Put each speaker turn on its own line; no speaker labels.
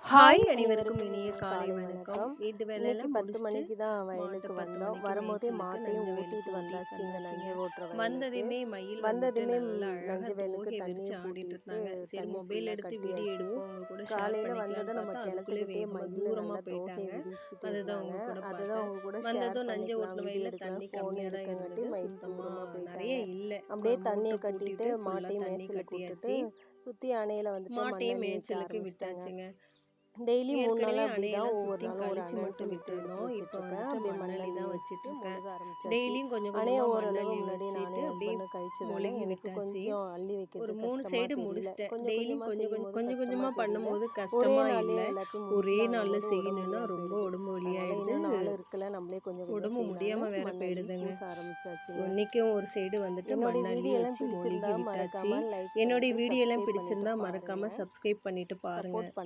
Hi
hi
அனைவருக்கும்
அனைவருக்கும்
இனிய
இனிய
காலை
காலை
வணக்கம்.
வணக்கம்.
வீட்டு
இன்னைக்கு
வேலையெல்லாம்
10
முடிச்சுட்டு
மணிக்கு தான்
மாட்டை
வயலுக்கு
10
வந்தோம்.
மணிக்கு
வரும்போதே
மேய்ச்சலுக்கு
மாட்டையும்
நஞ்ச
ஓட்டிட்டு
வயலுக்கு ஓட்டிட்டு
வந்தாச்சுங்க
வந்தாச்சுங்க.
நஞ்சு ஓட்டுற வயலுக்கு.
வந்ததுமே மயில் வந்துட்டு
வந்ததுமே
நல்லா
நஞ்சு
அழகாக
வயலுக்கு
தோகையை விரிச்சு
தண்ணியை
ஆடிட்டு
பூட்டிட்டு
இருந்தாங்க. சரி
தண்ணி
மொபைல்
ஃபுல்லாக
எடுத்து வீடியோ
கட்டியாச்சு.
எடுப்போம் உங்க கூட ஷேர்
காலையில்
பண்ணிக்கலாம்னு
வந்ததை நம்ம
பார்த்தா அதுக்குள்ளே
கிணத்துக்கிட்டே
வேகமாக
மயில்
தூரமாக
நல்லா தோகையை
போயிட்டாங்க.
விரிச்சிட்டு
அதுதான்
இருந்தாங்க.
உங்க கூட
அதை தான்
பார்த்தேன்.
உங்க கூட ஷேர்
வந்ததும் நஞ்சை
பண்ணிக்கலாம்,
ஓட்டின
வீடியோ
வயலில்
எடுக்கலாம்,
தண்ணி
ஃபோன்
கம்மியாக தான்
எடுக்கங்காட்டி
இருந்தது.
மயில் தூரமாக
சுத்தமாக நிறைய
போயிட்டாங்க.
இல்லை.
அப்படியே தண்ணியை
மோட்டர்
கட்டிட்டு
பூட்டிட்டு ஃபுல்லாக
மாட்டையும்
தண்ணி
மேய்ச்சலுக்கு விட்டுட்டு
கட்டியாச்சு.
சுற்றி அணையில் வந்துட்டு
மாட்டையும்
மண்ணள்ளி வைக்க
மேய்ச்சலுக்கு
ஆரம்பிச்சிட்டாங்க.
விட்டாச்சுங்க.
டெய்லி 3
ஏற்கனவே
நாள் அப்படி தான்
அணையெல்லாம்
ஒவ்வொரு
சுற்றி
நாளும் ஒரு
கழிச்சு
அணை
மட்டும்
சொல்லிட்டு எடுத்து
விட்டுருந்தோம். இப்போ
வச்சிட்ருக்கேன்.
வந்துட்டு
அப்படியே
மண்ணள்ளி
மண்ணள்ளி
தான்
வச்சுட்டு
வச்சிட்ருக்கேன்.
முழுக ஆரம்பிச்சாச்சு.
டெய்லியும் கொஞ்சம்
அணையை
கொஞ்சமாக
ஓரளவு
மண்ணள்ளி
முன்னாடி நானே
வச்சுட்டு அப்படியே
ஹஸ்பண்டும் கழிச்சதால
மொழுகி
எனக்கு
விட்டாச்சு.
கொஞ்சம் அள்ளி
ஒரு
வைக்கிறது
3
கஷ்டமாக
சைடு
தெரியல.
முடிச்சிட்டேன்.
கொஞ்சம்
டெய்லியும்
கொஞ்சமாக
கொஞ்சம்
செய்யும்போது
கொஞ்சம்
கஷ்டமாக
கொஞ்சமாக
தெரியல.
பண்ணும்போது
ஒரே
கஷ்டமாக
நாள்லேயே
இல்லை.
எல்லாத்தையும்
ஒரே
முடிக்கலாங்கும்
நாளில்
போது உடம்பு
செய்யணும்னா
முடியாமல்
ரொம்ப
போயிடுது.
உடம்பு வலி
அதனால்
ஆயிடுது.
இன்னும் நாள் இருக்கல, நம்மளே கொஞ்சம் கொஞ்சம்
உடம்பு
செய்யலான்னு
முடியாமல் வேற
மண்ணள்ளி
போயிடுதுங்க.
பூச ஆரம்பிச்சாச்சுங்க.
இன்னைக்கும் ஒரு சைடு வந்துட்டு
என்னுடைய
மண்ணள்ளி
வீடியோலாம்
வச்சு
பிடிச்சிருந்தா
மொழுகி விட்டாச்சு.
மறக்காமல் லைக்
என்னுடைய
பண்ணிட்டு
வீடியோ எல்லாம்
சப்ஸ்கிரைப் பண்ணிட்டு
பிடிச்சிருந்தா
பாருங்கள்.
மறக்காமல் சப்ஸ்கிரைப் பண்ணிட்டு பாருங்க.
சப்போர்ட்